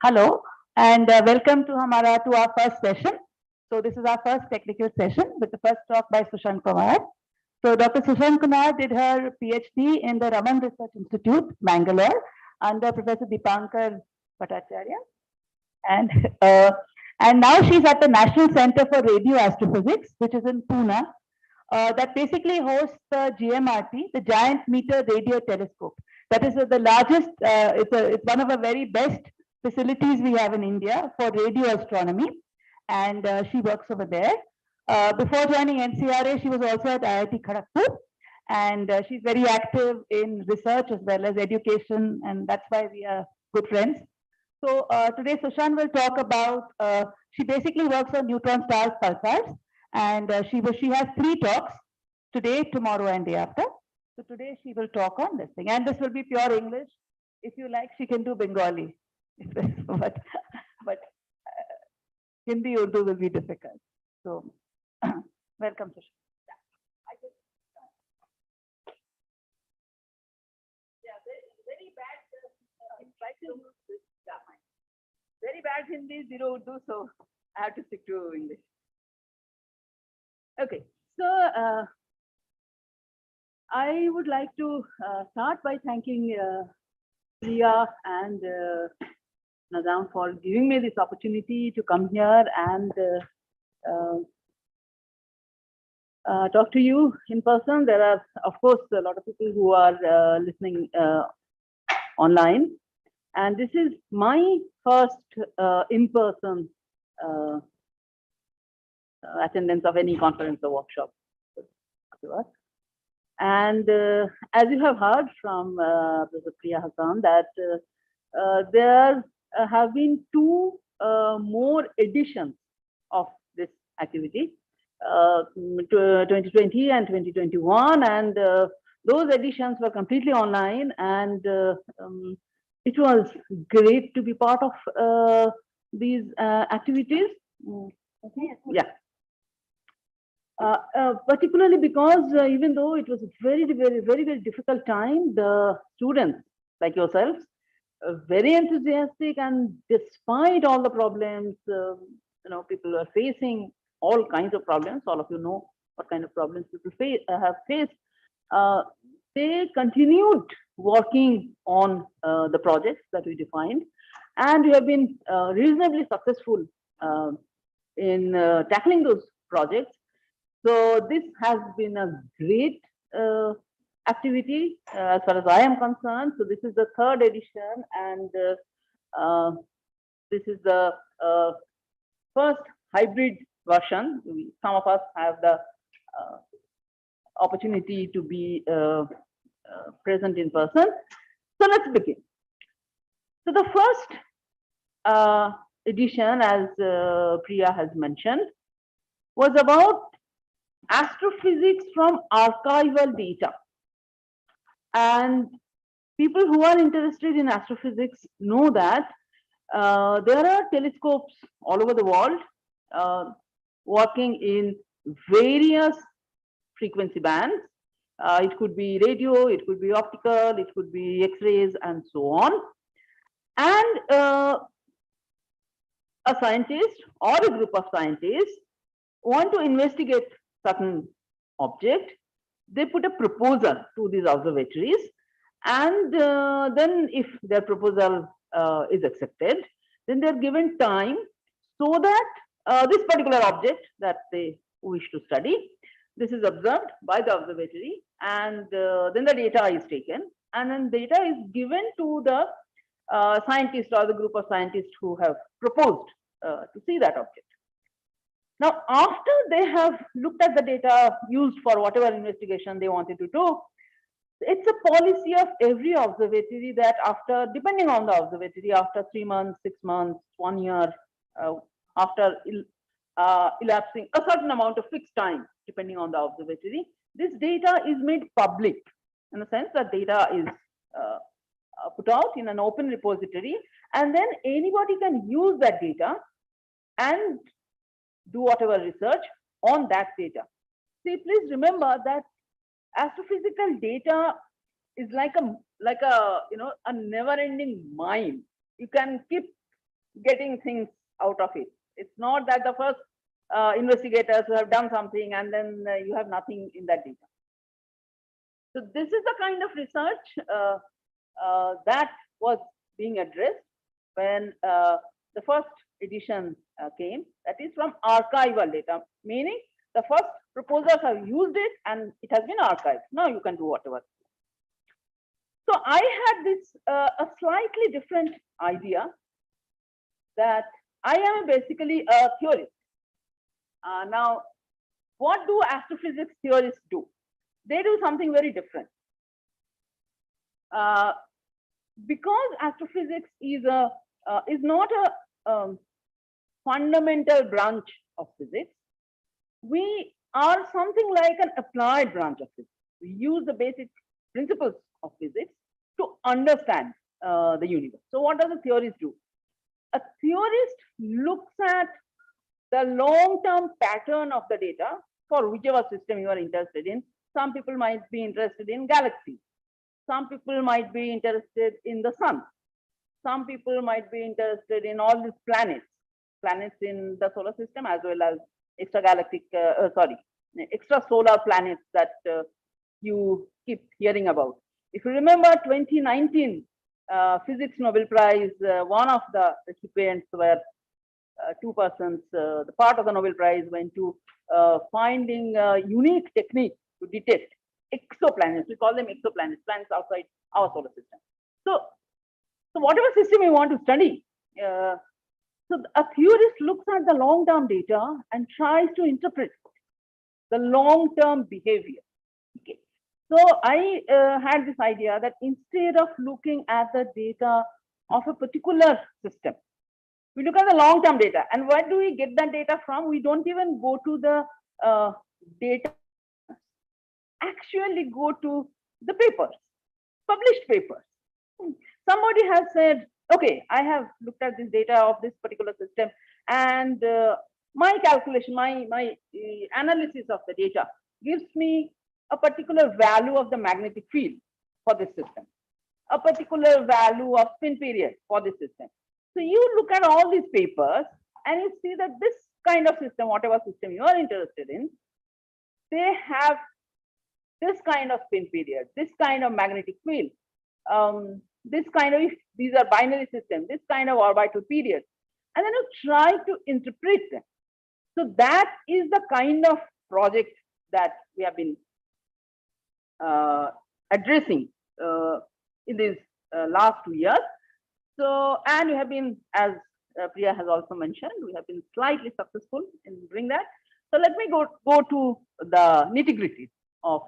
Hello and welcome to our first session. So this is our first technical session with the first talk by Sushan Konar. So Dr. Sushan Konar did her PhD in the Raman Research Institute, Bangalore, under Professor Dipankar Bhattacharya, and uh, and now she's at the National Center for Radio Astrophysics, which is in Pune. That basically hosts the GMRT, the Giant Meter Radio Telescope. That is the largest. It's one of the very best facilities we have in India for radio astronomy, and she works over there. Before joining NCRA, she was also at IIT Kharagpur, and she's very active in research as well as education, and that's why we are good friends. So today Sushan will talk about, she basically works on neutron stars pulsars, and she has 3 talks today, tomorrow, and day after. So today she will talk on this thing, and this will be pure English. If you like, she can do Bengali, but Hindi Urdu will be difficult. So welcome, Sushan. Very bad Hindi, zero Urdu, so I have to stick to English. Okay, so I would like to start by thanking Priya and Nazam for giving me this opportunity to come here and talk to you in person. There are, of course, a lot of people who are listening online. And this is my first in-person attendance of any conference or workshop. And as you have heard from Professor Priya Hassan, that there have been 2 more editions of this activity, 2020 and 2021, and those editions were completely online, and it was great to be part of these activities. Yeah. Particularly because even though it was a very difficult time, the students like yourselves very enthusiastic, and despite all the problems, people are facing all kinds of problems. All of you know what kind of problems people have faced. They continued working on the projects that we defined, and we have been reasonably successful in tackling those projects. So this has been a great activity as far as I am concerned. So this is the 3rd edition, and this is the first hybrid version. Some of us have the opportunity to be present in person. So let's begin. So the first edition, as Priya has mentioned, was about astrophysics from archival data. And people who are interested in astrophysics know that there are telescopes all over the world working in various frequency bands. It could be radio, it could be optical, it could be X-rays, and so on. And a scientist or a group of scientists want to investigate certain object. They put a proposal to these observatories, and then if their proposal is accepted, then they're given time so that this particular object that they wish to study, this is observed by the observatory, and then the data is taken, and then data is given to the scientist or the group of scientists who have proposed to see that object. Now, after they have looked at the data used for whatever investigation they wanted to do, it's a policy of every observatory that after, depending on the observatory, after 3 months, 6 months, 1 year, after elapsing a certain amount of fixed time, depending on the observatory, this data is made public, in the sense that data is put out in an open repository, and then anybody can use that data and do whatever research on that data. See, please remember that astrophysical data is like a a never-ending mine. You can keep getting things out of it. It's not that the first investigators who have done something and then you have nothing in that data. So this is the kind of research that was being addressed when the first edition came, that is from archival data, meaning the first proposers have used it and it has been archived. Now you can do whatever. So I had this a slightly different idea that I am basically a theorist. Now, what do astrophysics theorists do? They do something very different. Because astrophysics is not a fundamental branch of physics, we are something like an applied branch of physics. We use the basic principles of physics to understand the universe. So what does a theorist do? A theorist looks at the long-term pattern of the data for whichever system you are interested in. Some people might be interested in galaxies. Some people might be interested in the sun. Some people might be interested in all these planets in the solar system, as well as extrasolar planets that you keep hearing about. If you remember 2019 Physics Nobel Prize, one of the recipients were two persons. The part of the Nobel Prize went to finding a unique technique to detect exoplanets. We call them exoplanets, planets outside our solar system. So whatever system you want to study, so a theorist looks at the long-term data and tries to interpret the long-term behavior. Okay. So I had this idea that instead of looking at the data of a particular system, we look at the long-term data. And where do we get that data from? We don't even go to the data, actually go to the papers, published papers. Somebody has said, okay, I have looked at this data of this particular system, and my calculation, my analysis of the data gives me a particular value of the magnetic field for this system, a particular value of spin period for this system. So you look at all these papers and you see that this kind of system, whatever system you are interested in, they have this kind of spin period, this kind of magnetic field, this kind of, if these are binary systems, this kind of orbital period, and then you try to interpret them. So that is the kind of project that we have been addressing in these last 2 years. So, and we have been, as Priya has also mentioned, we have been slightly successful in doing that. So let me go to the nitty-gritty of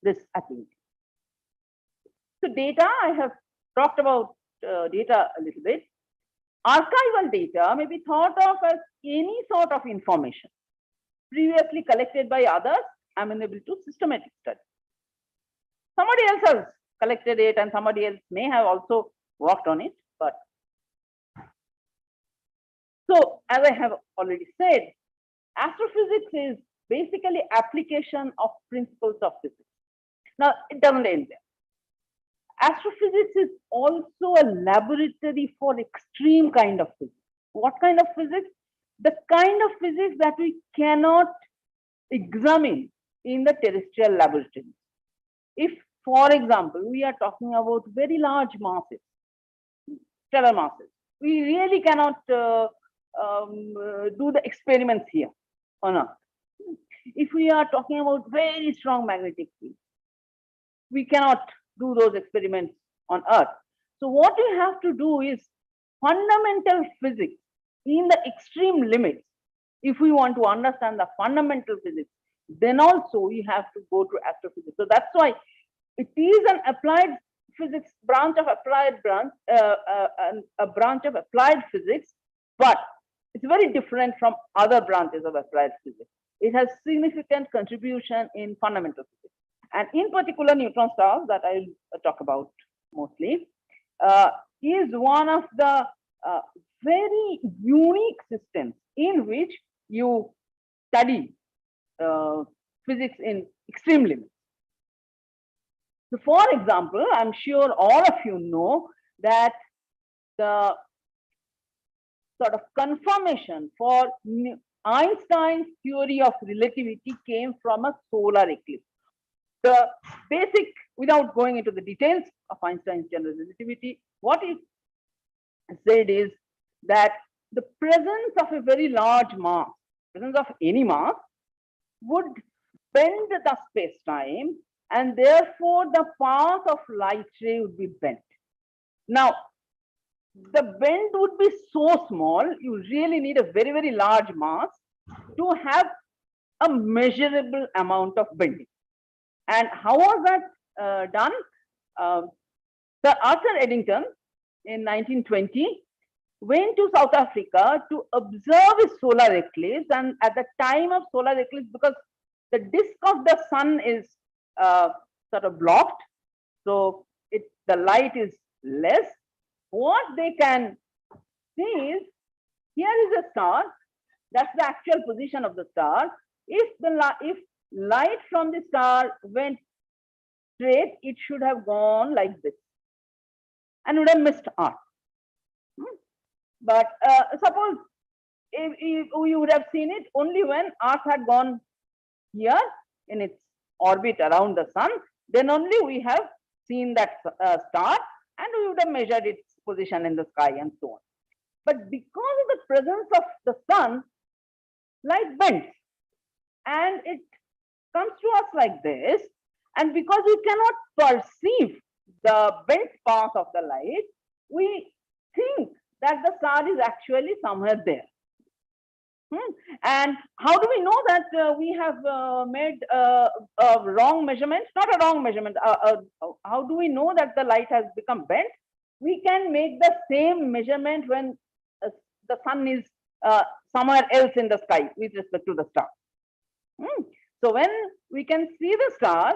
this activity. So data, I have talked about data a little bit. Archival data may be thought of as any sort of information previously collected by others amenable to systematic study. Somebody else has collected it and somebody else may have also worked on it, but so as I have already said, astrophysics is basically application of principles of physics. Now it doesn't end there. Astrophysics is also a laboratory for extreme kind of physics. What kind of physics? The kind of physics that we cannot examine in the terrestrial laboratory. If, for example, we are talking about very large masses, stellar masses, we really cannot do the experiments here on Earth. If we are talking about very strong magnetic fields, we cannot do those experiments on Earth. So what we have to do is fundamental physics in the extreme limits. If we want to understand the fundamental physics, then also we have to go to astrophysics. So that's why it is an applied physics branch of applied branch, a branch of applied physics, but it's very different from other branches of applied physics. It has significant contribution in fundamental physics. And in particular, neutron stars that I'll talk about mostly is one of the very unique systems in which you study physics in extreme limits. So for example, I'm sure all of you know that the sort of confirmation for Einstein's theory of relativity came from a solar eclipse. The basic, without going into the details of Einstein's general relativity, what it said is that the presence of a very large mass, presence of any mass, would bend the space-time, and therefore the path of light ray would be bent. Now, the bend would be so small, you really need a very, very large mass to have a measurable amount of bending. And how was that done? Sir Arthur Eddington in 1920 went to South Africa to observe a solar eclipse, and at the time of solar eclipse, because the disk of the sun is sort of blocked, so the light is less. What they can see is, here is a star, that's the actual position of the star. If light from the star went straight, it should have gone like this and would have missed Earth. But suppose if we would have seen it only when Earth had gone here in its orbit around the sun, then only we have seen that star, and we would have measured its position in the sky and so on. But because of the presence of the sun, light bends and it comes to us like this, and because we cannot perceive the bent path of the light, we think that the star is actually somewhere there. And how do we know that we have made a wrong measurement? Not a wrong measurement. How do we know that the light has become bent? We can make the same measurement when the sun is somewhere else in the sky with respect to the star. So when we can see the star,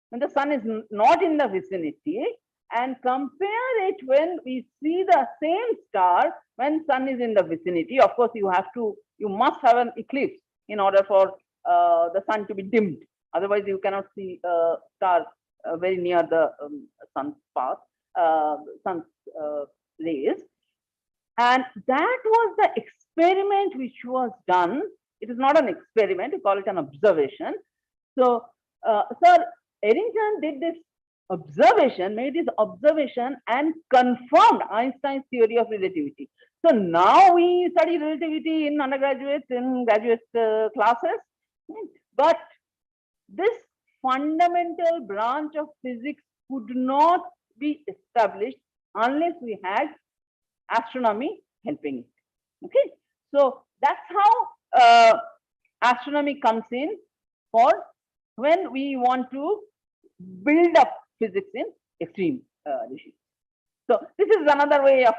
when the sun is not in the vicinity, and compare it when we see the same star when sun is in the vicinity. Of course, you must have an eclipse in order for the sun to be dimmed. Otherwise, you cannot see a star very near the sun's path, sun's rays. And that was the experiment which was done. It is not an experiment, we call it an observation. So, Sir Eddington did this observation, made his observation and confirmed Einstein's theory of relativity. So now we study relativity in undergraduate, in graduate classes, but this fundamental branch of physics could not be established unless we had astronomy helping it. Okay, so that's how astronomy comes in for when we want to build up physics in extreme regimes. So this is another way of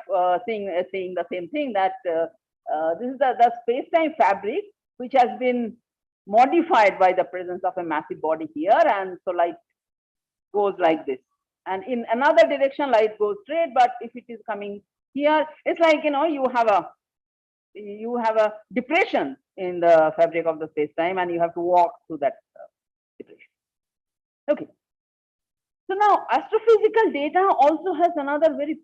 saying the same thing, that this is the space-time fabric which has been modified by the presence of a massive body here, and so light goes like this. And in another direction, light goes straight, but if it is coming here, it's like, you know, you have a depression in the fabric of the space-time, and you have to walk through that depression. Okay. So now astrophysical data also has another very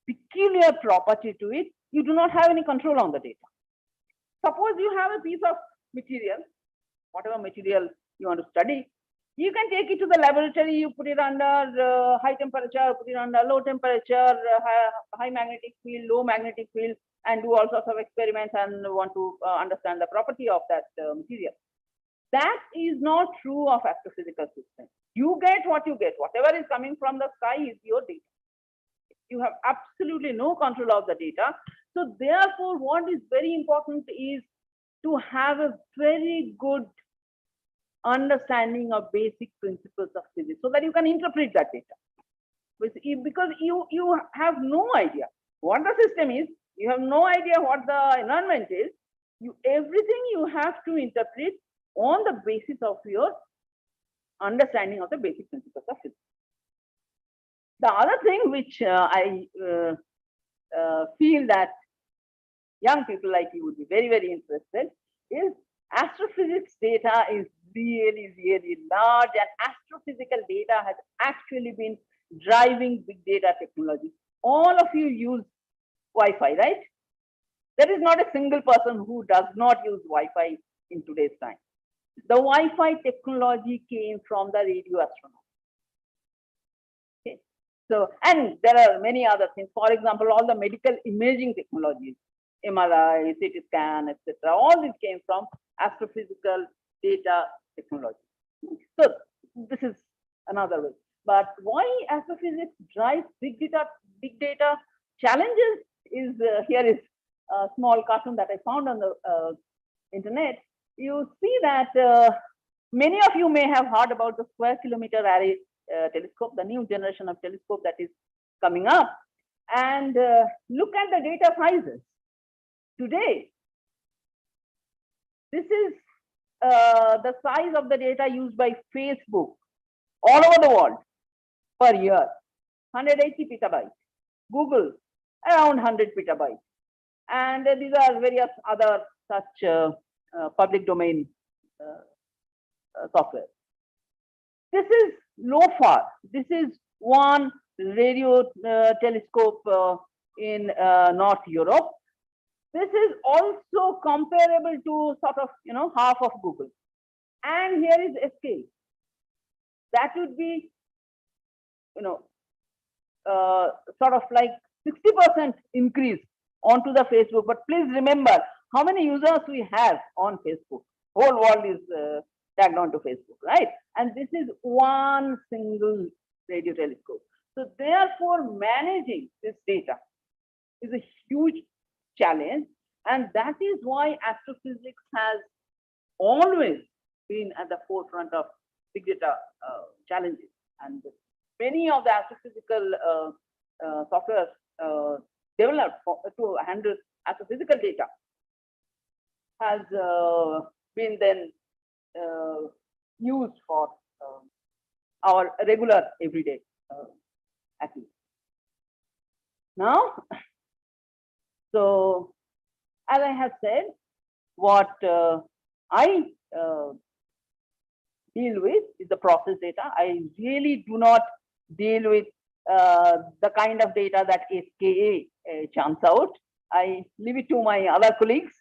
peculiar property to it. You do not have any control on the data. Suppose you have a piece of material, whatever material you want to study, you can take it to the laboratory, you put it under high temperature, put it under low temperature, high magnetic field, low magnetic field, and do all sorts of experiments and want to understand the property of that material. That is not true of astrophysical systems. You get what you get. Whatever is coming from the sky is your data. You have absolutely no control of the data. So therefore, what is very important is to have a very good understanding of basic principles of physics so that you can interpret that data. Because you have no idea what the system is, you have no idea what the environment is. Everything you have to interpret on the basis of your understanding of the basic principles of physics. The other thing which I feel that young people like you would be very, very interested is astrophysics data is really, really large, and astrophysical data has actually been driving big data technology. All of you use Wi-Fi, right? There is not a single person who does not use Wi-Fi in today's time. The Wi-Fi technology came from the radio astronomy. Okay. So, and there are many other things. For example, all the medical imaging technologies, MRI, CT scan, etc. All this came from astrophysical data technology. So this is another way. But why astrophysics drives big data challenges is here is a small cartoon that I found on the internet. You see that many of you may have heard about the square kilometer array telescope, the new generation of telescope that is coming up. And look at the data sizes. Today, this is the size of the data used by Facebook all over the world per year, 180 petabytes. Google, around 100 petabytes. And these are various other such public domain software. This is LOFAR. This is one radio telescope in North Europe. This is also comparable to sort of, half of Google. And here is SK. That would be, sort of like 60% increase onto the Facebook. But please remember how many users we have on Facebook. Whole world is tagged onto Facebook, right? And this is one single radio telescope. So therefore, managing this data is a huge challenge, and that is why astrophysics has always been at the forefront of big data challenges. And many of the astrophysical software developed to handle astrophysical data has been then used for our regular everyday activity. Now, so as I have said, what I deal with is the process data. I really do not deal with the kind of data that SKA churns out. I leave it to my other colleagues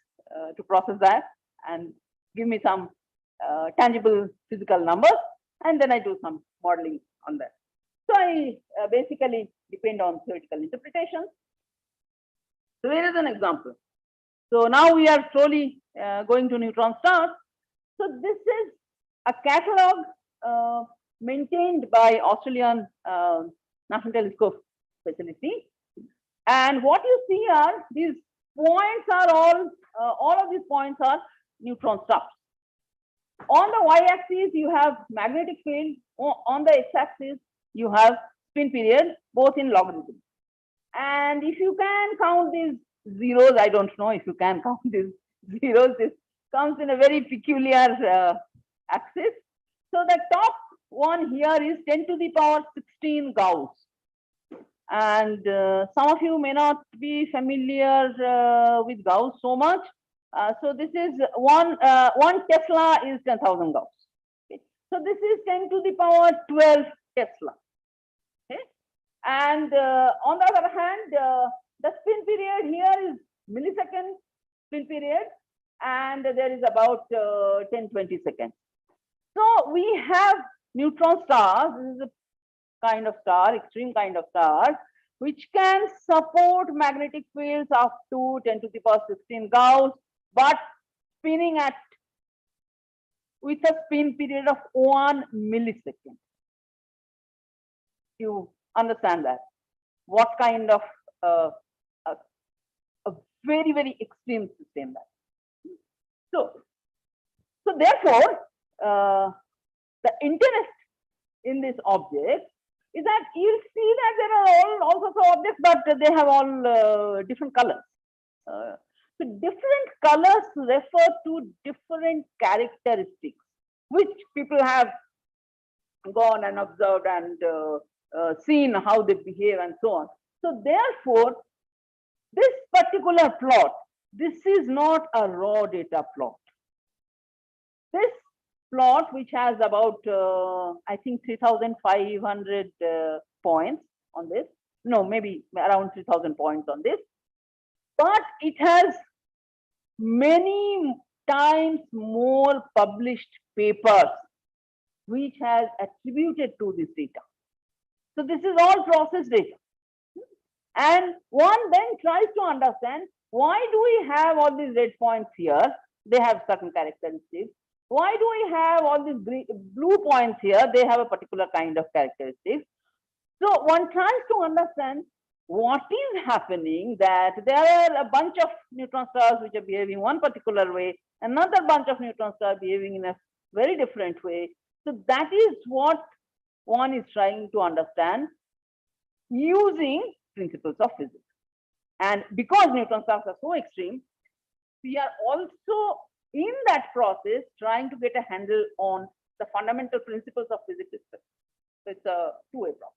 to process that and give me some tangible physical numbers, and then I do some modeling on that. So I basically depend on theoretical interpretations. So here is an example. So now we are slowly going to neutron stars. So this is a catalogue maintained by Australian National Telescope Facility. And what you see are these points are all of these points are neutron stars. On the y-axis, you have magnetic field. On the x-axis, you have spin period, both in logarithm. And if you can count these zeros, I don't know if you can count these zeros, this comes in a very peculiar axis. So the top one here is 10 to the power 16 Gauss. And some of you may not be familiar with Gauss so much. So this is one Tesla is 10,000 Gauss. Okay. So this is 10 to the power 12 Tesla. Okay. And on the other hand, the spin period here is millisecond spin period, and there is about 10-20 seconds. So we have neutron stars. This is a kind of star, extreme kind of star, which can support magnetic fields up to 10 to the power 16 Gauss, but spinning at with a spin period of 1 millisecond. You understand that? What kind of a very, very extreme system that. So therefore, the interest in this object is that you'll see that there are all sorts of objects, but they have all different colors. So different colors refer to different characteristics, which people have gone and observed and seen how they behave and so on. So therefore, this particular plot, this is not a raw data plot. This plot, which has about, I think 3,500 points on this, no, maybe around 3,000 points on this. but it has many times more published papers which has attributed to this data. So this is all process data. And one then tries to understand, why do we have all these red points here? They have certain characteristics. Why do we have all these blue points here? They have a particular kind of characteristics. So one tries to understand what is happening, that there are a bunch of neutron stars which are behaving one particular way, another bunch of neutron stars behaving in a very different way. So that is what one is trying to understand using principles of physics. And because neutron stars are so extreme, we are also in that process trying to get a handle on the fundamental principles of physics itself. So it's a two-way process.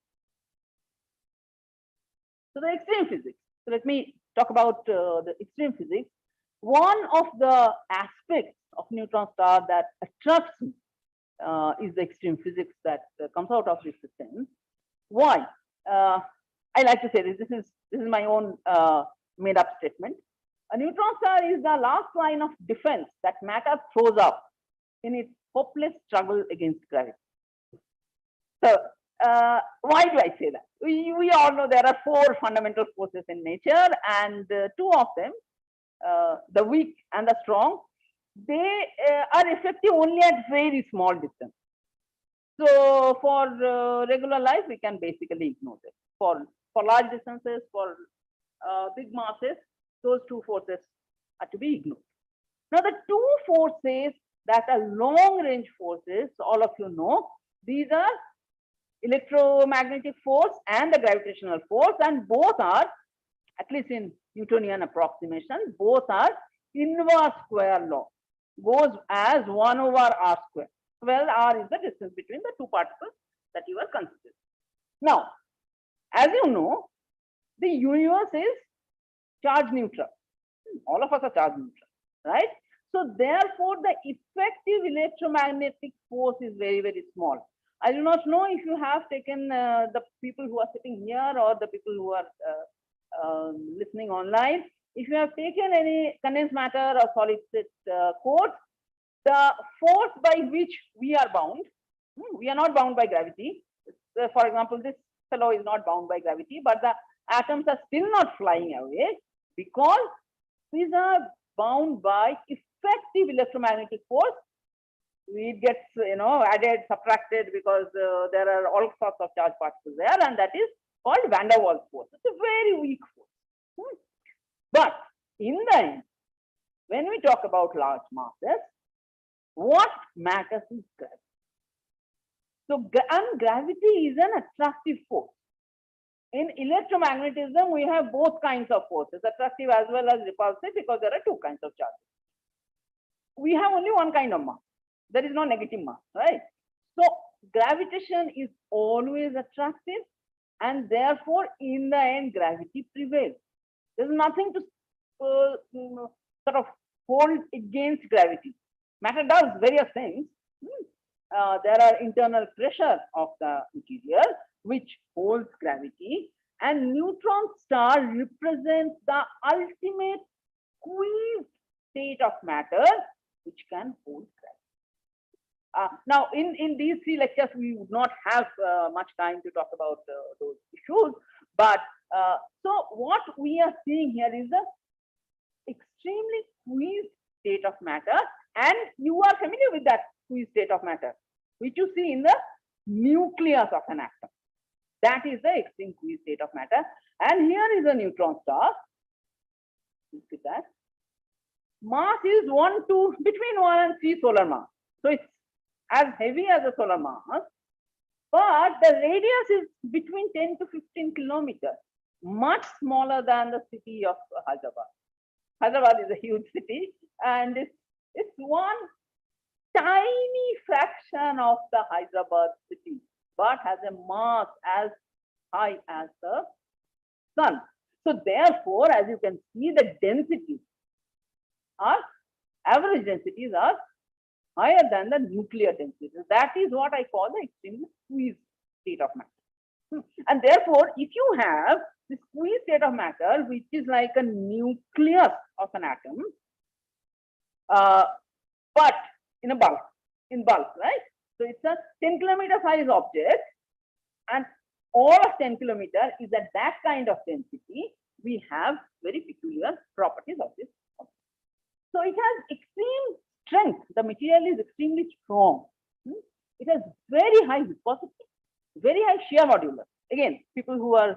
So the extreme physics. So let me talk about the extreme physics. One of the aspects of neutron star that attracts me is the extreme physics that comes out of this system. Why? I like to say this. This is my own made-up statement. A neutron star is the last line of defense that matter throws up in its hopeless struggle against gravity. So why do I say that? We all know there are four fundamental forces in nature, and two of them, the weak and the strong, they are effective only at very small distance. So for regular life, we can basically ignore them. For large distances, for big masses, those two forces are to be ignored. Now the two forces that are long-range forces, all of you know, these are electromagnetic force and the gravitational force, and both are, at least in Newtonian approximation, both are inverse square law, goes as 1 over r square. Well, r is the distance between the two particles that you are considering. Now, as you know, the universe is charge neutral. All of us are charge neutral, right? So therefore, the effective electromagnetic force is very, very small. I do not know if you have taken the people who are sitting here or the people who are listening online. If you have taken any condensed matter or solid state course, the force by which we are bound, we are not bound by gravity. For example, this fellow is not bound by gravity, but the atoms are still not flying away because these are bound by effective electromagnetic force. It gets, added, subtracted because there are all sorts of charged particles there, and that is called van der Waals force. It's a very weak force. But in the end, when we talk about large masses, what matters is gravity. So, and gravity is an attractive force. In electromagnetism, we have both kinds of forces, attractive as well as repulsive, because there are two kinds of charges. We have only one kind of mass. There is no negative mass, right? So gravitation is always attractive, and therefore, in the end, gravity prevails. There's nothing to sort of hold against gravity. Matter does various things. There are internal pressure of the material which holds gravity, and neutron star represents the ultimate squeezed state of matter which can hold gravity. Now, in these three lectures, we would not have much time to talk about those issues. But so what we are seeing here is an extremely squeezed state of matter, and you are familiar with that squeezed state of matter, which you see in the nucleus of an atom. That is the extreme squeezed state of matter. And here is a neutron star. Look at that. Mass is between 1 and 3 solar mass. So it's as heavy as a solar mass, but the radius is between 10 to 15 kilometers, much smaller than the city of Hyderabad. Hyderabad is a huge city, and it's one tiny fraction of the Hyderabad city, but has a mass as high as the sun. So therefore, as you can see, the densities are, average densities are higher than the nuclear densities. That is what I call the extremely squeezed state of matter. And therefore, if you have this free state of matter, which is like a nucleus of an atom, but in a bulk, right? So it's a 10 kilometer size object, and all of 10 kilometer is at that kind of density. We have very peculiar properties of this object. So it has extreme strength. The material is extremely strong. It has very high viscosity, very high shear modulus. Again, people who are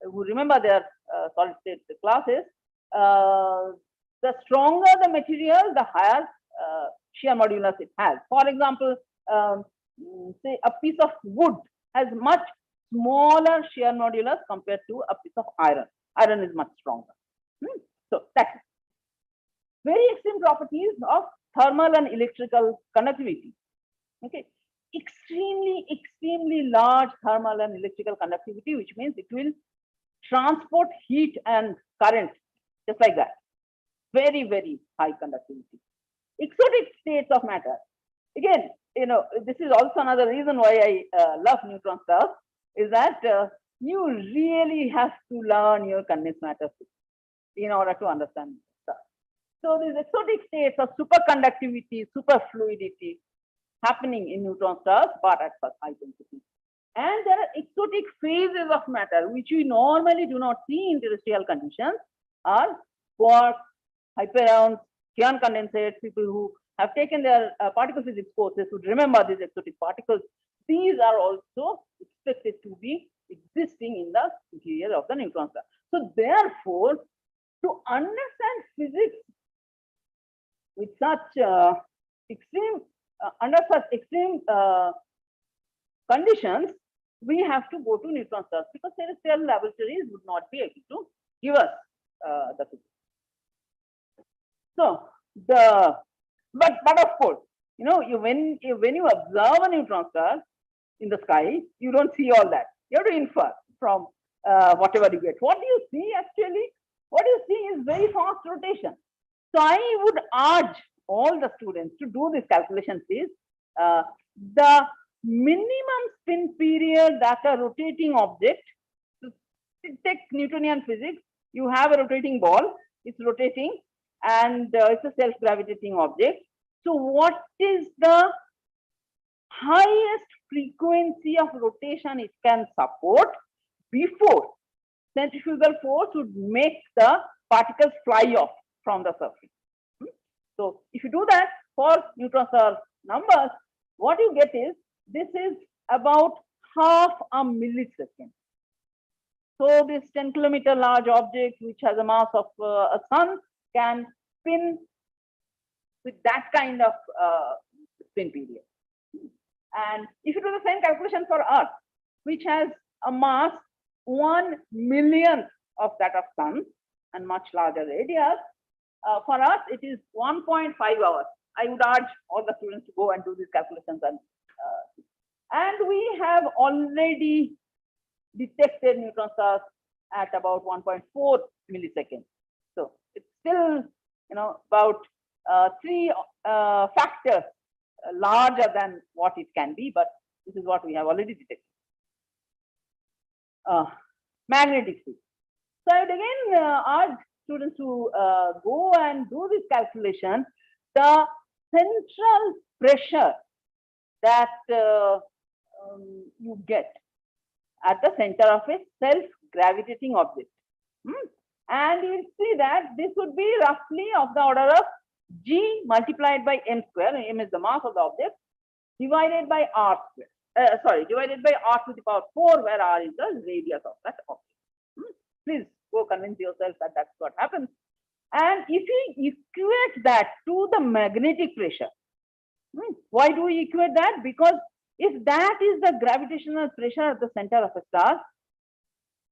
who remember their solid state classes, the stronger the material, the higher shear modulus it has. For example, say a piece of wood has much smaller shear modulus compared to a piece of iron. Iron is much stronger. So that's very extreme properties of thermal and electrical conductivity. Okay, extremely large thermal and electrical conductivity, which means it will transport heat and current just like that. Very high conductivity. Exotic states of matter. Again, this is also another reason why I love neutron stars, is that you really have to learn your condensed matter in order to understand stars. So these exotic states of superconductivity, superfluidity happening in neutron stars, but at such high density. And there are exotic phases of matter, which we normally do not see in terrestrial conditions, are quarks, hyperions, Keon condensates. People who have taken their particle physics courses would remember these exotic particles. These are also expected to be existing in the interior of the neutron star. So therefore, to understand physics with such extreme, under such extreme conditions, we have to go to neutron stars, because terrestrial laboratories would not be able to give us the physics. So but of course, when you observe a neutron star in the sky, you don't see all that. You have to infer from whatever you get. What do you see actually? What you see is very fast rotation. So I would urge all the students to do this calculation, please. The minimum spin period that a rotating object, so take Newtonian physics, you have a rotating ball, it's rotating, and it's a self-gravitating object. So what is the highest frequency of rotation it can support before centrifugal force would make the particles fly off from the surface? So if you do that for neutron star numbers, what you get is, this is about half a millisecond. So this 10 kilometer large object, which has a mass of a sun, can spin with that kind of spin period. And if you do the same calculation for Earth, which has a mass 1 millionth of that of sun and much larger radius, for us it is 1.5 hours. I would urge all the students to go and do these calculations. And we have already detected neutron stars at about 1.4 milliseconds. So it's still, about 3 factors larger than what it can be, but this is what we have already detected. Magnetic field. So I would again urge students to go and do this calculation. The central pressure that you get at the center of a self-gravitating object. And you see that this would be roughly of the order of G multiplied by m square, m is the mass of the object, divided by r square. Divided by r to the power 4, where r is the radius of that object. Please go convince yourself that that's what happens. And if you equate that to the magnetic pressure, why do we equate that? Because if that is the gravitational pressure at the center of a star,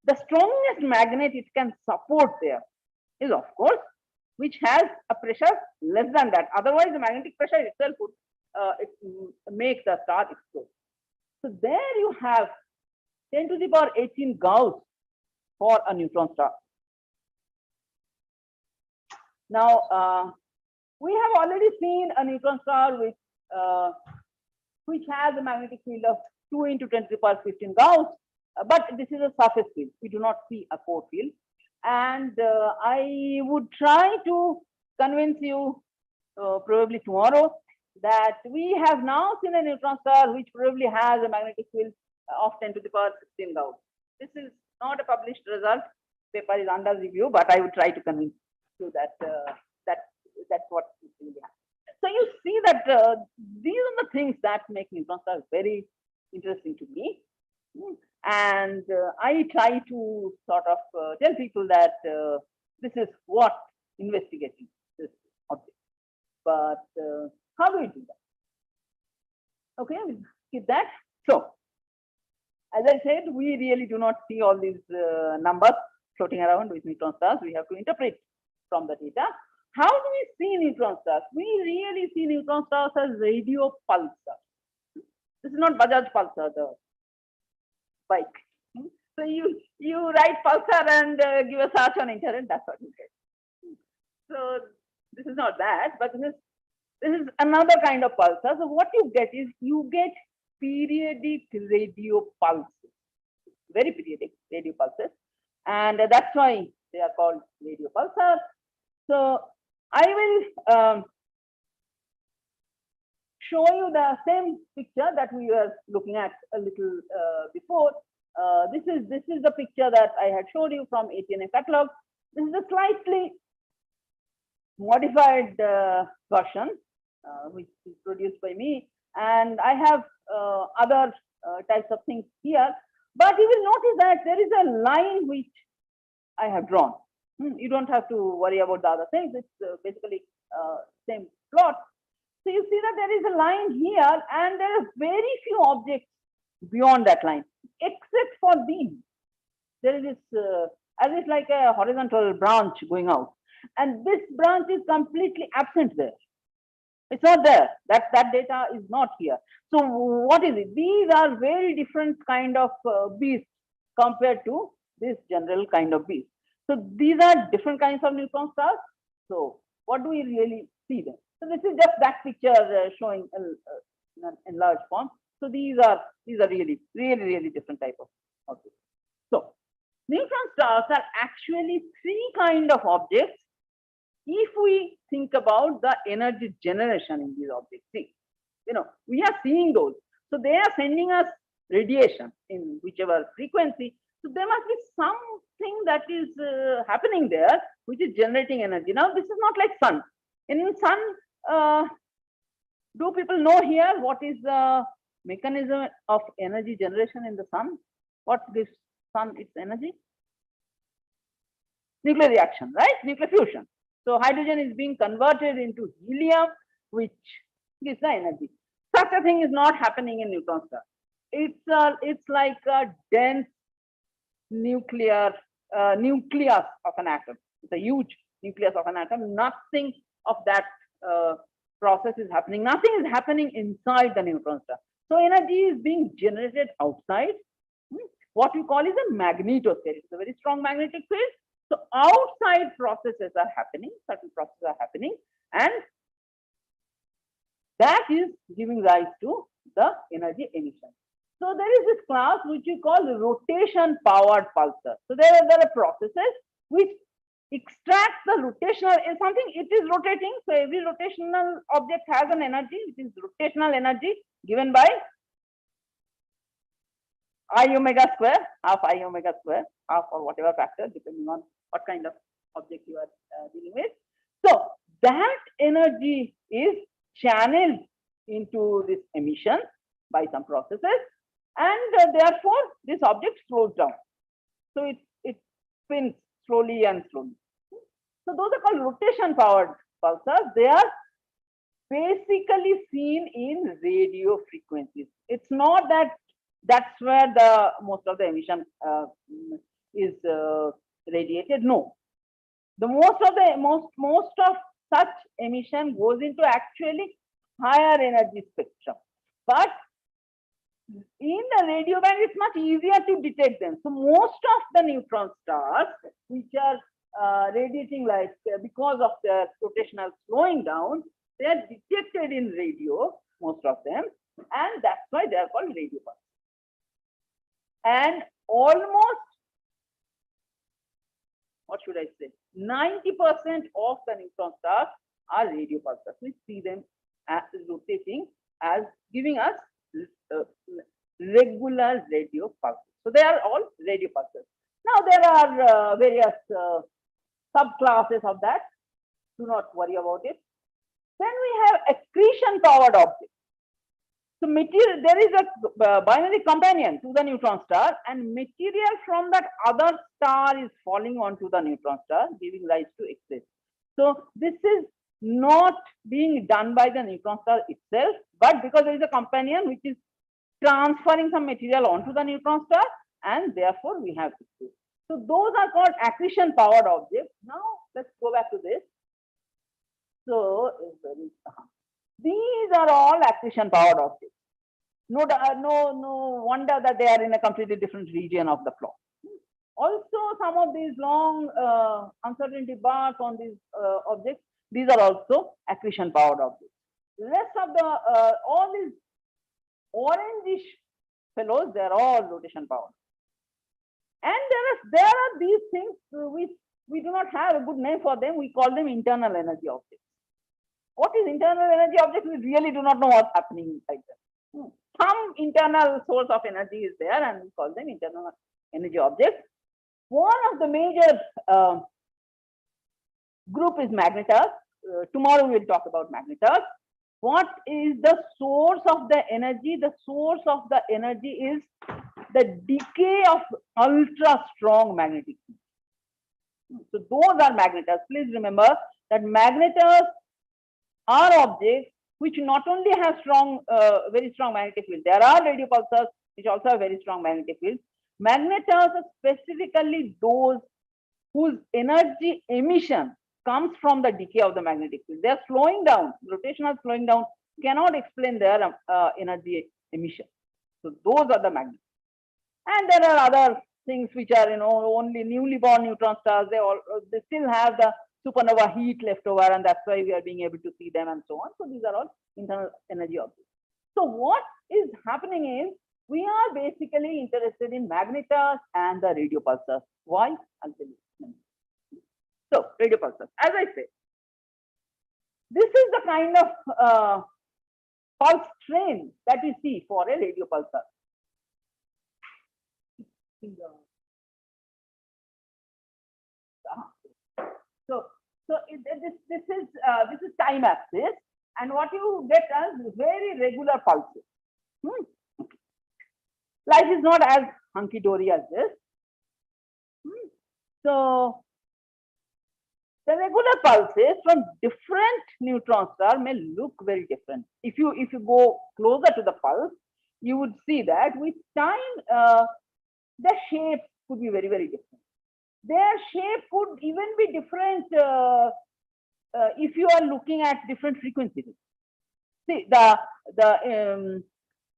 the strongest magnet it can support there is, of course, which has a pressure less than that. Otherwise, the magnetic pressure itself would make the star explode. So there you have 10 to the power 18 Gauss for a neutron star. Now, we have already seen a neutron star which has a magnetic field of 2 into 10 to the power 15 Gauss. but this is a surface field. We do not see a core field. And I would try to convince you probably tomorrow that we have now seen a neutron star which probably has a magnetic field of 10 to the power 16 Gauss. This is not a published result. Paper is under review, but I would try to convince you that that's what really happens. So you see that these are the things that make neutron stars very interesting to me. And I try to sort of tell people that this is what investigating this object. But how do we do that? Okay, we'll skip that. So, as I said, we really do not see all these numbers floating around with neutron stars. We have to interpret from the data. How do we see neutron stars? We really see neutron stars as radio pulsars. This is not Bajaj Pulsar, the bike. So you write pulsar and give a search on internet. That's what you get. So this is not that, but this is another kind of pulsar. So what you get is you get periodic radio pulses, very periodic radio pulses, and that's why they are called radio pulsars. So I will show you the same picture that we were looking at a little before. This is the picture that I had showed you from ATNF catalog. This is a slightly modified version, which is produced by me, and I have other types of things here. But you will notice that there is a line which I have drawn. You don't have to worry about the other things. It's basically same plot. So you see that there is a line here, and there are very few objects beyond that line, except for these. There is this, as if like a horizontal branch going out, and this branch is completely absent there. It's not there. That data is not here. So what is it? These are very different kind of beasts compared to this general kind of beast. So these are different kinds of neutron stars. So what do we really see them? So this is just that picture showing in an enlarged form. So these are really different type of objects. So neutron stars are actually three kind of objects if we think about the energy generation in these objects. See, we are seeing those. So they are sending us radiation in whichever frequency. So there must be something that is happening there, which is generating energy. Now, this is not like sun. In sun, do people know here what is the mechanism of energy generation in the sun? What gives sun its energy? Nuclear reaction, right? Nuclear fusion. So hydrogen is being converted into helium, which gives the energy. Such a thing is not happening in neutron star. It's like a dense nucleus of an atom. It's a huge nucleus of an atom. Nothing of that process is happening. Nothing is happening inside the neutron star. So energy is being generated outside. What we call is a magnetosphere. It's a very strong magnetic field. So outside processes are happening, certain processes are happening, and that is giving rise to the energy emission. So there is this class which we call the rotation powered pulsar. So there are processes which extract the rotational, something it is rotating. So every rotational object has an energy, which is rotational energy given by I omega square, half I omega square, half or whatever factor, depending on what kind of object you are dealing with. So that energy is channeled into this emission by some processes, and therefore this object slows down. So it spins slowly and slowly. So those are called rotation powered pulsars. They are basically seen in radio frequencies. It's not that that's where the most of the emission is radiated. No, the most of such emission goes into actually higher energy spectrum. But in the radio band, it's much easier to detect them. So most of the neutron stars, which are radiating like because of their rotational slowing down, they are detected in radio, most of them, and that's why they are called radio pulsars. And almost, what should I say, 90% of the neutron stars are radio pulsars. We see them as rotating, as giving us regular radio pulses. So they are all radio pulses. Now there are various subclasses of that. Do not worry about it. Then we have accretion powered objects. So material, there is a binary companion to the neutron star, and material from that other star is falling onto the neutron star, giving rise to X-rays. So this is not being done by the neutron star itself, but because there is a companion which is transferring some material onto the neutron star, and therefore we have X-rays. So those are called accretion powered objects. Now let's go back to this. So these are all accretion powered objects. No wonder that they are in a completely different region of the plot. Also, some of these long uncertainty bars on these objects, these are also accretion powered objects. The rest of the all these orangish fellows, they are all rotation powered. And there are these things which we do not have a good name for them. We call them internal energy objects. What is internal energy object? We really do not know what's happening inside them. Some internal source of energy is there, and we call them internal energy objects. One of the major group is magnetars. Tomorrow we'll talk about magnetars. What is the source of the energy? The source of the energy is the decay of ultra strong magnetic field. So those are magnetars. Please remember that magnetars are objects which not only have strong, very strong magnetic field. There are radio pulsars which also have very strong magnetic field. Magnetars are specifically those whose energy emission comes from the decay of the magnetic field. They are slowing down. Rotational slowing down cannot explain their energy emission. So those are the magnets. And there are other things which are, only newly born neutron stars. They still have the supernova heat left over, and that's why we are being able to see them and so on. So these are all internal energy objects. So what is happening is we are basically interested in magnetars and the radio pulsars. Why? I'll tell you. So radio pulsars, as I say, this is the kind of pulse train that we see for a radio pulsar. So this is time axis, and what you get as very regular pulses. Life is not as hunky dory as this. So the regular pulses from different neutron stars may look very different. If you go closer to the pulse, you would see that with time the shape could be very, very different. Their shape could even be different if you are looking at different frequencies. See, the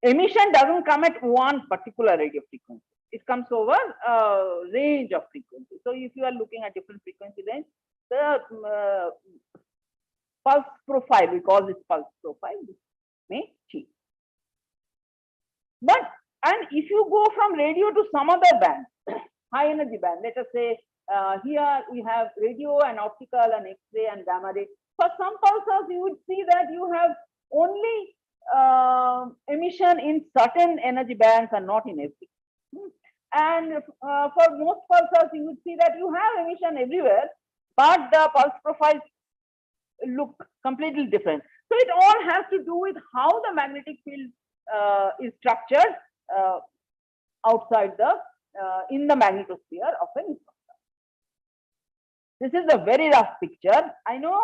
emission doesn't come at one particular radio frequency. It comes over a range of frequencies. So if you are looking at different frequency range, the pulse profile, we call this pulse profile, may change. And if you go from radio to some other band, high energy band, let us say here we have radio and optical and X-ray and gamma ray. For some pulsars, you would see that you have only emission in certain energy bands and not in every. And for most pulsars, you would see that you have emission everywhere, but the pulse profiles look completely different. So it all has to do with how the magnetic field is structured outside the in the magnetosphere of a neutron star. This is a very rough picture. I know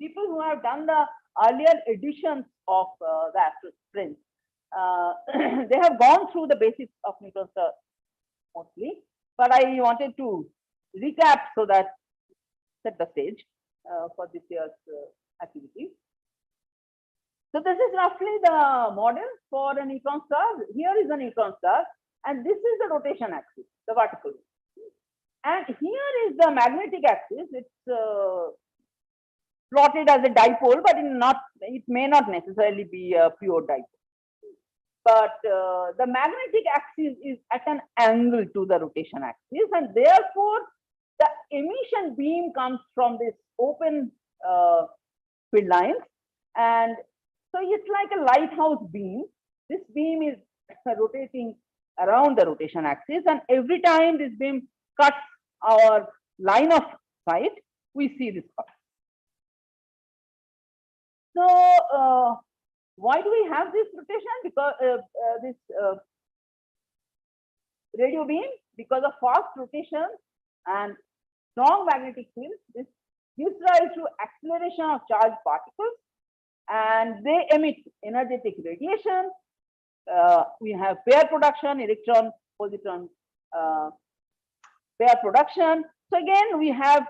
people who have done the earlier editions of the Astro Prince, they have gone through the basics of neutron star mostly, but I wanted to recap so that set the stage for this year's activity. So this is roughly the model for a neutron star. Here is a neutron star, and this is the rotation axis, the vertical. And here is the magnetic axis. It's plotted as a dipole, but it may not necessarily be a pure dipole. But the magnetic axis is at an angle to the rotation axis, and therefore the emission beam comes from this open field lines, and so it's like a lighthouse beam. This beam is rotating around the rotation axis, and every time this beam cuts our line of sight, we see this curve. So why do we have this rotation? Because this radio beam, because of fast rotation and strong magnetic field, this gives rise to acceleration of charged particles, and they emit energetic radiation. We have pair production, electron positron pair production. So again, we have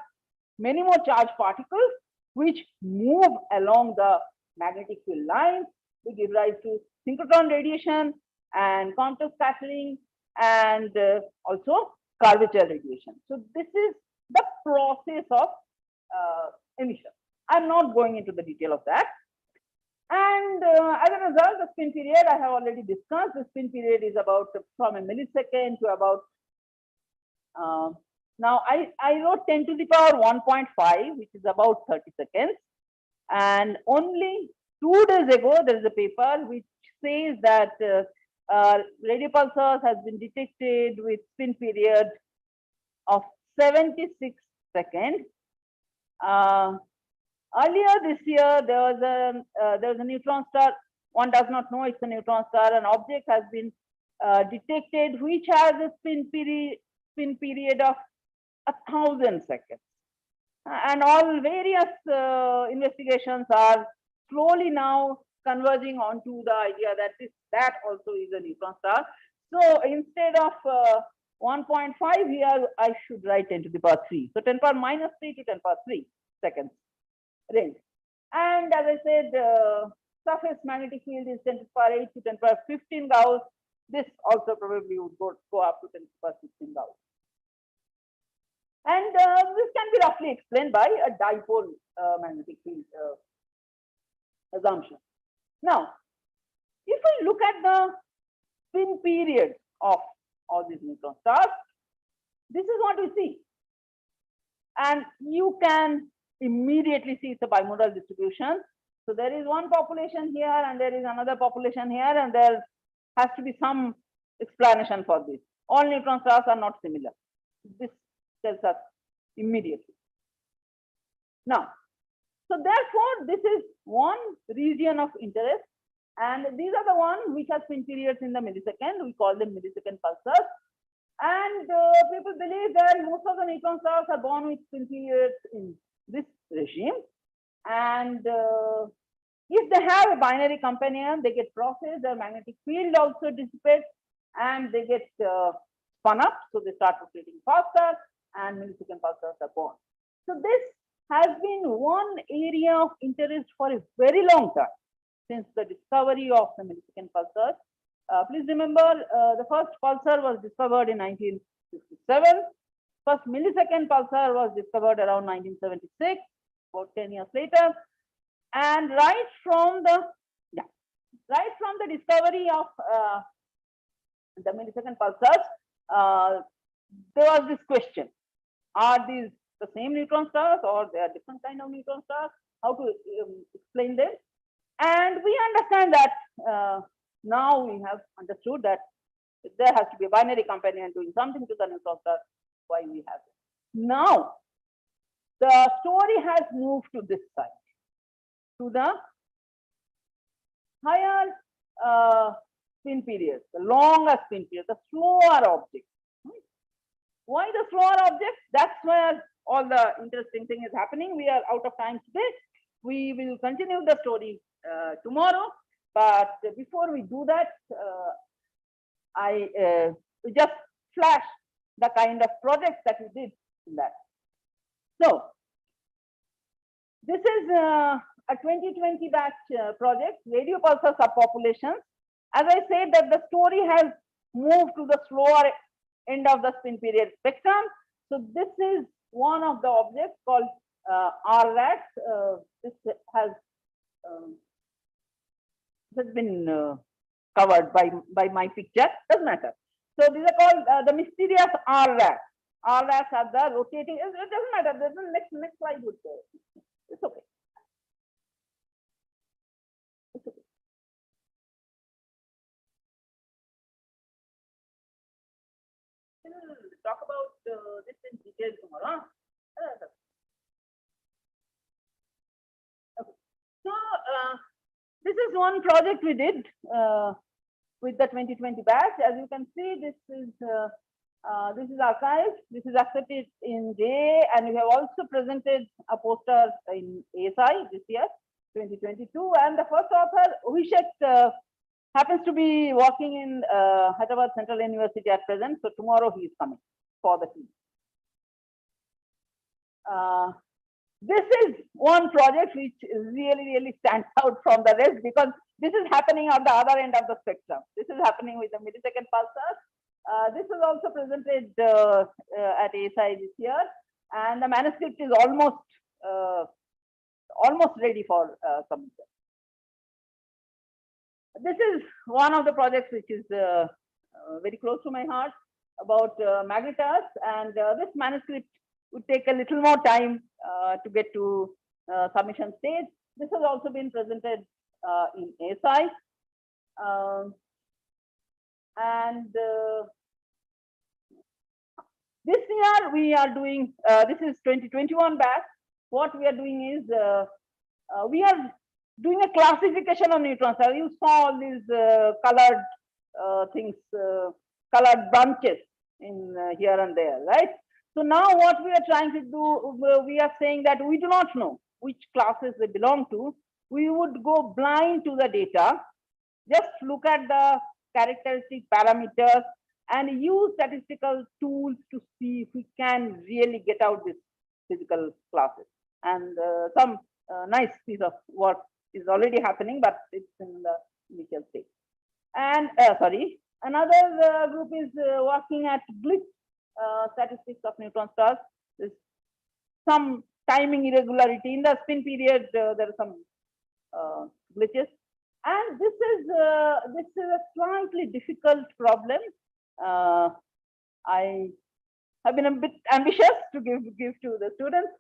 many more charged particles which move along the magnetic field lines. They give rise to synchrotron radiation and counter scattering, and also curvature radiation. So this is the process of emission. I'm not going into the detail of that. And as a result, the spin period I have already discussed. The spin period is about from a millisecond to about now I wrote 10 to the power 1.5, which is about 30 seconds. And only 2 days ago, there is a paper which says that radio pulsars has been detected with spin period of 76 seconds. Earlier this year, there was a neutron star. One does not know it's a neutron star. An object has been detected which has a spin period of 1,000 seconds. And all various investigations are slowly now converging onto the idea that that also is a neutron star. So instead of 1.5 here, I should write 10 to the power 3. So 10 power minus 3 to 10 power 3 seconds range. And as I said, surface magnetic field is 10 to the power 8 to 10 to the power 15 Gauss. This also probably would go up to 10 to the power 16 Gauss. And this can be roughly explained by a dipole magnetic field assumption. Now, if we look at the spin period of all these neutron stars, this is what we see. And you can immediately see it's a bimodal distribution. So there is one population here and there is another population here, and there has to be some explanation for this. All neutron stars are not similar. This tells us immediately. Now, so therefore, this is one region of interest, and these are the ones which have spin periods in the millisecond. We call them millisecond pulsars. And people believe that most of the neutron stars are born with spin periods in this regime. And if they have a binary companion, they get processed, their magnetic field also dissipates, and they get spun up. So they start rotating faster, and millisecond pulsars are born. So this has been one area of interest for a very long time, since the discovery of the millisecond pulsars. Please remember, the first pulsar was discovered in 1967. First millisecond pulsar was discovered around 1976, about 10 years later. And right from the discovery of the millisecond pulsars, there was this question: are these the same neutron stars, or they are different kind of neutron stars? How to explain them? And we understand that now we have understood that there has to be a binary companion doing something to the neutron star. Why we have it. Now, the story has moved to this side, to the higher spin periods, the longer spin periods, the slower objects. Why the slower objects? That's where all the interesting thing is happening. We are out of time today. We will continue the story tomorrow. But before we do that, I just flash the kind of projects that we did in that. So this is a 2020 batch project, radio pulsar subpopulations. As I said, that the story has moved to the slower end of the spin period spectrum. So this is one of the objects called RRATs. This has been covered by my picture. Doesn't matter. So these are called the mysterious RRATs. RRATs are the rotating. It doesn't matter. The next slide would go. It's okay. It's okay. We'll talk about this in detail tomorrow. Okay. So this is one project we did with the 2020 batch. As you can see, this is archived. This is accepted in J, and we have also presented a poster in ASI this year, 2022. And the first author, Abhishek, happens to be working in Hyderabad Central University at present. So tomorrow he is coming for the team. This is one project which really stands out from the rest, because this is happening at the other end of the spectrum. This is happening with the millisecond pulsar. This is also presented at ASI this year, and the manuscript is almost ready for submission. This is one of the projects which is very close to my heart, about magnetas, and this manuscript would take a little more time to get to submission stage. This has also been presented in ASI. And this year we are doing, this is 2021 batch. What we are doing is, we are doing a classification of neutrons. You saw all these colored things, colored branches in here and there, right? So now what we are trying to do, we are saying that we do not know which classes they belong to. We would go blind to the data, just look at the characteristic parameters and use statistical tools to see if we can really get out these physical classes. And some nice piece of work is already happening, but it's in the initial stage. And another group is working at glitch statistics of neutron stars. There's some timing irregularity in the spin period. There are some glitches, and this is a slightly difficult problem. I have been a bit ambitious to give to the students,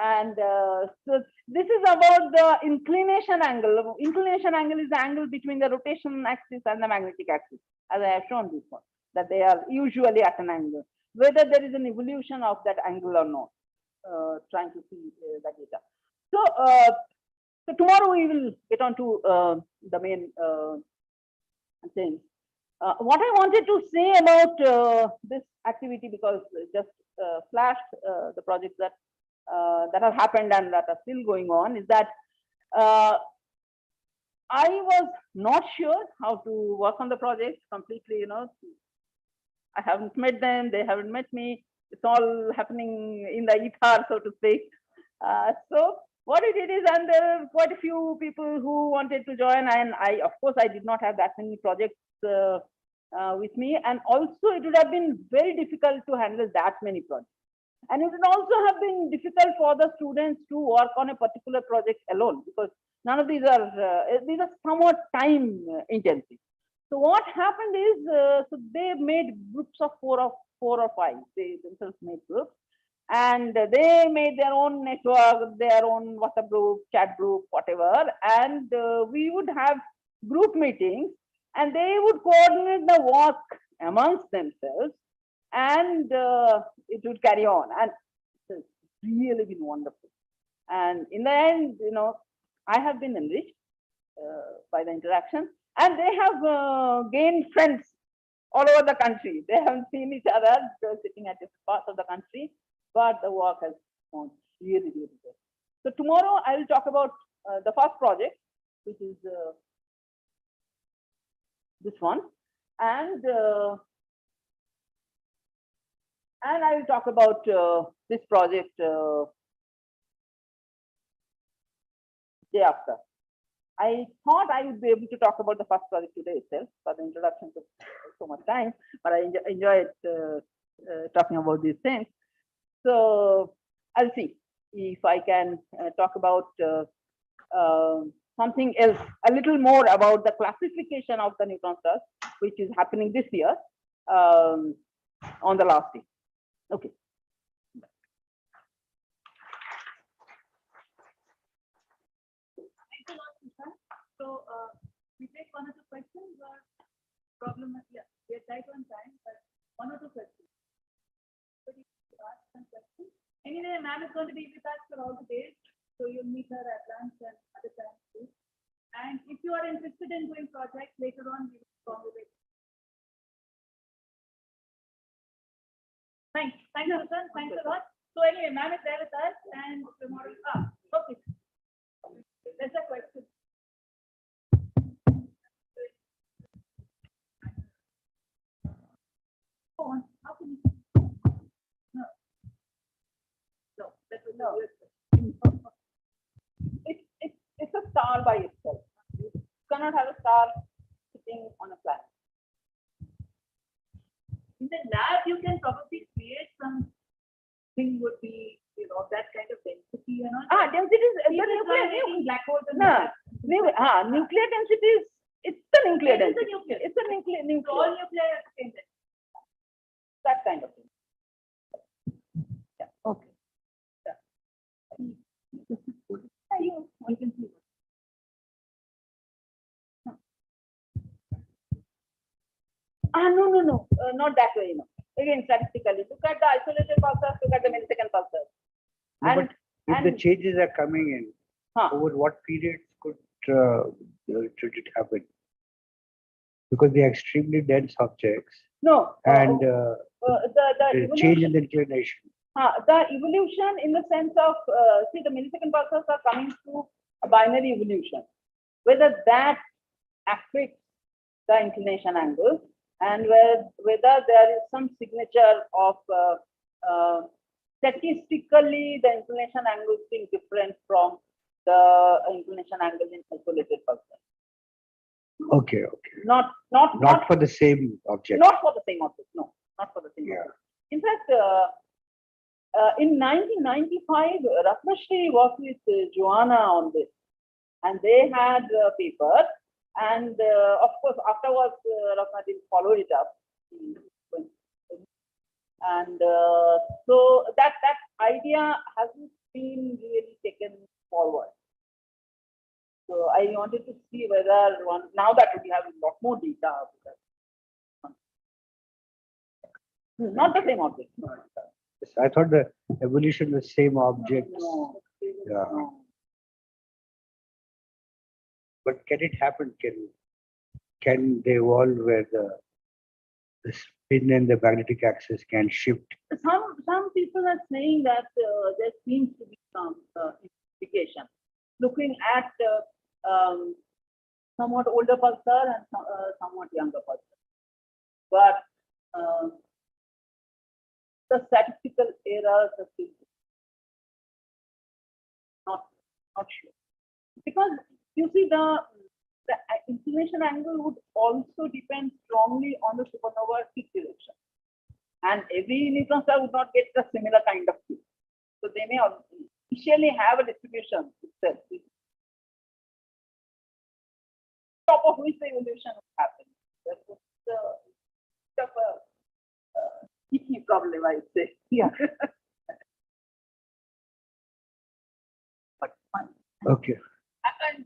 and so this is about the inclination angle. Inclination angle is the angle between the rotation axis and the magnetic axis, as I have shown before, that they are usually at an angle. Whether there is an evolution of that angle or not, trying to see the data. So tomorrow we will get on to the main thing. What I wanted to say about this activity, because just flashed the projects that have happened and that are still going on, is that I was not sure how to work on the project completely. I haven't met them, they haven't met me. It's all happening in the ether, so to speak. So what we did is, and there are quite a few people who wanted to join, and of course, I did not have that many projects with me, and also it would have been very difficult to handle that many projects. And it would also have been difficult for the students to work on a particular project alone, because none of these are somewhat time intensive. So what happened is, so they made groups of four or five. They themselves made groups, and they made their own network, their own WhatsApp group, chat group, whatever. And we would have group meetings, and they would coordinate the work amongst themselves, and it would carry on. And it's really been wonderful. And in the end, I have been enriched by the interaction. And they have gained friends all over the country. They haven't seen each other, sitting at different parts of the country, but the work has gone really good. So tomorrow I will talk about the first project, which is this one, and I will talk about this project day after. I thought I would be able to talk about the first project today itself, but the introduction took so much time, but I enjoyed talking about these things. So I'll see if I can talk about something else, a little more about the classification of the neutron stars, which is happening this year. on the last day. Okay. Thanks a lot, Sushan. So we take one or two questions or problem. Yeah, we are tight on time, but one or two questions. Ask some questions. Anyway, ma'am is going to be with us for all the days, so you'll meet her at lunch and other times too. And if you are interested in doing projects later on, we will formulate. Thanks, Sushan. Thanks a lot. So anyway, ma'am is there with us, and tomorrow. Okay. There's a question. Go on. How can you? No. No, that was no. It's a star by itself. You cannot have a star sitting on a planet. In the lab, you can probably create something would be, that kind of density and all. Density is black holes and nuclear density is it's a nuclear density. It's a nuclear. All nuclear at the same time. That kind of thing. Yeah. Okay. Yeah. You can see. No, not that way. No. Again, statistically, look at the isolated pulsars, look at the millisecond pulsars. No, but if the changes are coming in, over what periods should it happen? Because they are extremely dense objects. No. And the change in the inclination. The evolution in the sense of, see, the millisecond pulsars are coming through a binary evolution. Whether that affects the inclination angles and whether there is some signature of statistically the inclination angles being different from the inclination angle in isolated pulsars. Okay. Not for the same object. Not for the same object. No, not for the same object. In fact, in 1995, Ratnashri worked with Joanna on this, and they had a paper. And of course, afterwards, Ratna didn't follow it up. And so that idea hasn't been really taken forward. So I wanted to see whether now that we have a lot more data. Not the same object. Yes, I thought the evolution was same objects. No. But can it happen? Can they evolve where the spin and the magnetic axis can shift? Some people are saying that there seems to be some indication. Looking at somewhat older pulsar and somewhat younger pulsar. But the statistical errors are still not sure. Because you see, the inclination angle would also depend strongly on the supernova peak direction. And every neutron star would not get a similar kind of peak. So they may initially have a distribution itself, top of which the evolution will happen. That's a key problem, I would say. Yeah. But fine. Okay.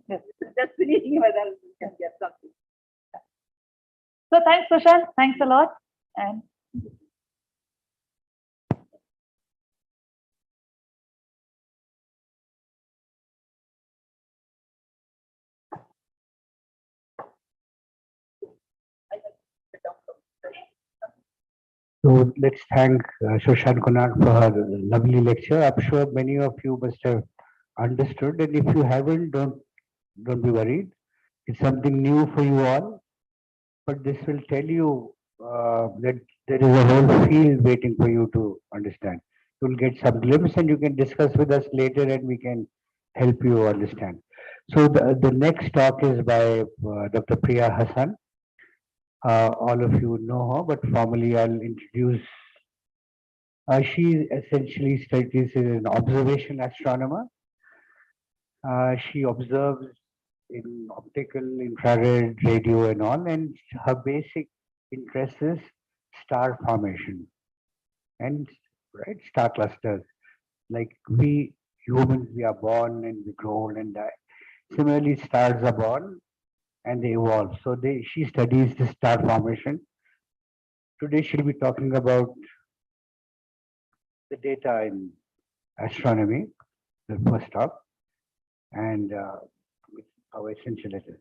Just seeing whether we can get something. So thanks, Sushan. Thanks a lot. And So let's thank Sushan Konar for her lovely lecture. I'm sure many of you must have understood, and if you haven't, don't be worried. It's something new for you all, but this will tell you that there is a whole field waiting for you to understand. You'll get some glimpse, and you can discuss with us later, and we can help you understand. So the next talk is by Dr. Priya Hassan. All of you know her, but formally I'll introduce. She essentially studies as an observation astronomer. She observes in optical, infrared, radio and all, and her basic interest is star formation and right star clusters. Like we humans, we are born and we grow old and die. Similarly, stars are born and they evolve. So she studies the star formation. Today she'll be talking about the data in astronomy, the first talk, and how essential it is.